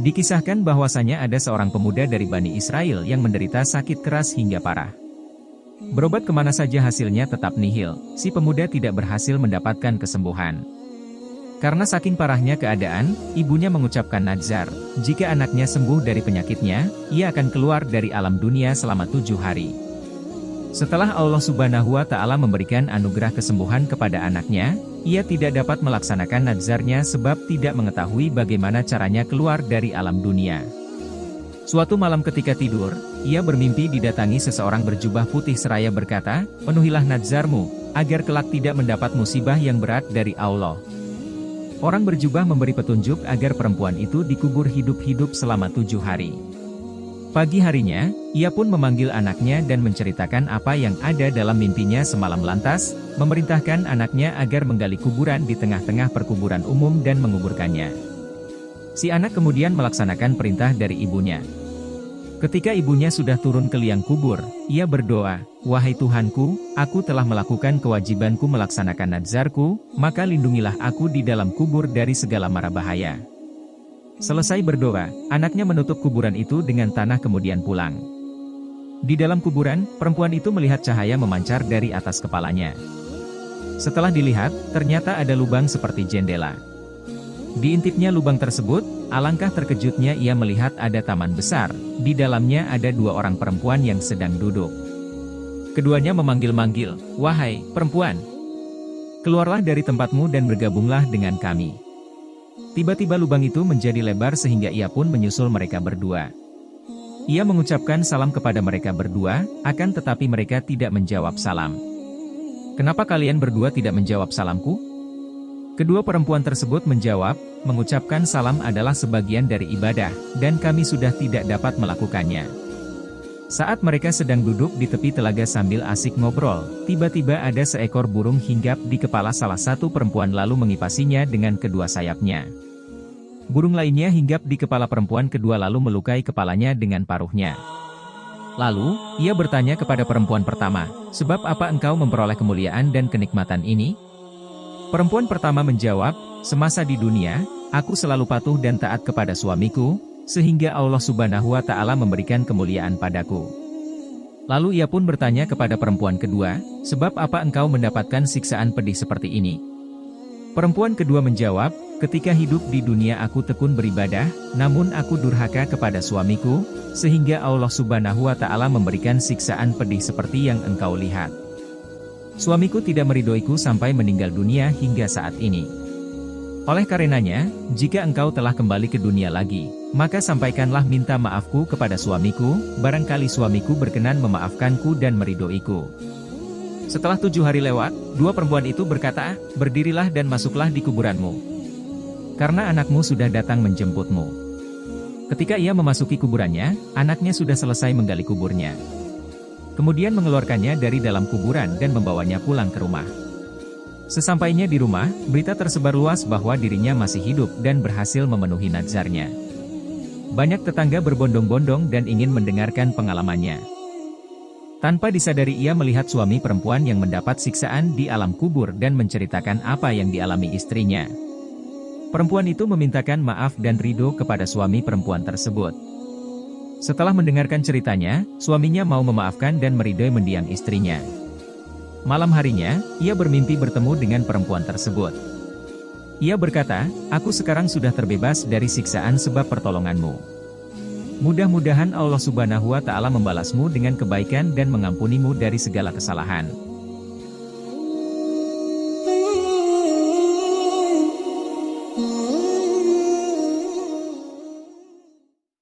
Dikisahkan bahwasanya ada seorang pemuda dari Bani Israel yang menderita sakit keras hingga parah. Berobat kemana saja hasilnya tetap nihil, si pemuda tidak berhasil mendapatkan kesembuhan. Karena saking parahnya keadaan, ibunya mengucapkan nazar, jika anaknya sembuh dari penyakitnya, ia akan keluar dari alam dunia selama 7 hari. Setelah Allah Subhanahu wa Ta'ala memberikan anugerah kesembuhan kepada anaknya, ia tidak dapat melaksanakan nazarnya sebab tidak mengetahui bagaimana caranya keluar dari alam dunia. Suatu malam ketika tidur, ia bermimpi didatangi seseorang berjubah putih seraya berkata, "Penuhilah nazarmu, agar kelak tidak mendapat musibah yang berat dari Allah." Orang berjubah memberi petunjuk agar perempuan itu dikubur hidup-hidup selama 7 hari. Pagi harinya, ia pun memanggil anaknya dan menceritakan apa yang ada dalam mimpinya semalam lantas, memerintahkan anaknya agar menggali kuburan di tengah-tengah perkuburan umum dan menguburkannya. Si anak kemudian melaksanakan perintah dari ibunya. Ketika ibunya sudah turun ke liang kubur, ia berdoa, "Wahai Tuhanku, aku telah melakukan kewajibanku melaksanakan nazarku, maka lindungilah aku di dalam kubur dari segala mara bahaya." Selesai berdoa, anaknya menutup kuburan itu dengan tanah kemudian pulang. Di dalam kuburan, perempuan itu melihat cahaya memancar dari atas kepalanya. Setelah dilihat, ternyata ada lubang seperti jendela. Diintipnya lubang tersebut, alangkah terkejutnya ia melihat ada taman besar, di dalamnya ada 2 orang perempuan yang sedang duduk. Keduanya memanggil-manggil, "Wahai perempuan, keluarlah dari tempatmu dan bergabunglah dengan kami." Tiba-tiba lubang itu menjadi lebar sehingga ia pun menyusul mereka berdua. Ia mengucapkan salam kepada mereka berdua, akan tetapi mereka tidak menjawab salam. "Kenapa kalian berdua tidak menjawab salamku?" Kedua perempuan tersebut menjawab, "Mengucapkan salam adalah sebagian dari ibadah, dan kami sudah tidak dapat melakukannya." Saat mereka sedang duduk di tepi telaga sambil asik ngobrol, tiba-tiba ada seekor burung hinggap di kepala salah satu perempuan lalu mengipasinya dengan kedua sayapnya. Burung lainnya hinggap di kepala perempuan kedua lalu melukai kepalanya dengan paruhnya. Lalu, ia bertanya kepada perempuan pertama, "Sebab apa engkau memperoleh kemuliaan dan kenikmatan ini?" Perempuan pertama menjawab, "Semasa di dunia, aku selalu patuh dan taat kepada suamiku, sehingga Allah Subhanahu wa Ta'ala memberikan kemuliaan padaku." Lalu ia pun bertanya kepada perempuan kedua, "Sebab apa engkau mendapatkan siksaan pedih seperti ini?" Perempuan kedua menjawab, "Ketika hidup di dunia aku tekun beribadah, namun aku durhaka kepada suamiku, sehingga Allah Subhanahu wa Ta'ala memberikan siksaan pedih seperti yang engkau lihat. Suamiku tidak meridhoiku sampai meninggal dunia hingga saat ini. Oleh karenanya, jika engkau telah kembali ke dunia lagi, maka sampaikanlah minta maafku kepada suamiku, barangkali suamiku berkenan memaafkanku dan meridhoiku." Setelah 7 hari lewat, 2 perempuan itu berkata, "Berdirilah dan masuklah di kuburanmu. Karena anakmu sudah datang menjemputmu." Ketika ia memasuki kuburannya, anaknya sudah selesai menggali kuburnya. Kemudian mengeluarkannya dari dalam kuburan dan membawanya pulang ke rumah. Sesampainya di rumah, berita tersebar luas bahwa dirinya masih hidup dan berhasil memenuhi nazarnya. Banyak tetangga berbondong-bondong dan ingin mendengarkan pengalamannya. Tanpa disadari ia melihat suami perempuan yang mendapat siksaan di alam kubur dan menceritakan apa yang dialami istrinya. Perempuan itu memintakan maaf dan ridho kepada suami perempuan tersebut. Setelah mendengarkan ceritanya, suaminya mau memaafkan dan meridhoi mendiang istrinya. Malam harinya, ia bermimpi bertemu dengan perempuan tersebut. Ia berkata, "Aku sekarang sudah terbebas dari siksaan sebab pertolonganmu. Mudah-mudahan Allah Subhanahu wa Ta'ala membalasmu dengan kebaikan dan mengampunimu dari segala kesalahan."